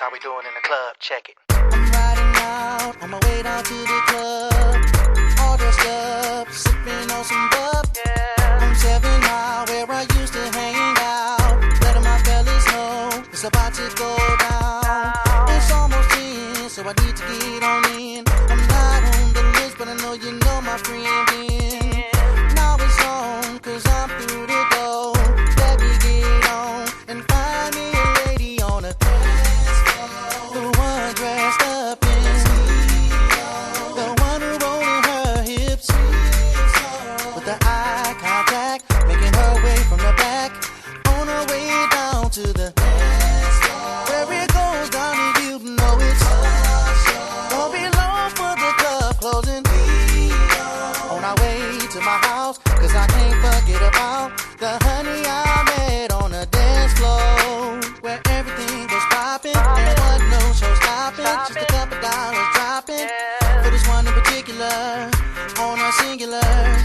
how we doing in the club. Check it. I'm riding out on my way down to the club, all dressed up, sipping on some bub. Yeah. On 7 Mile where I used to hang out, letting my fellas know it's about to go down. It's almost 10, so I need to get on in. I'm not on the list, but I know you know my friend Ben. Now it's on, cause I'm through to go. Let me get on and find me a lady on a dance floor. The one dressed up in the one who rolling her hips with the eye contact, making her way from the back, on her way down to the dance floor. Where it goes down and you know it's won't be long for the club closing. On our way to my house, cause I can't forget about the honey I met on the dance floor, where everything was popping and what no show stopping. Just a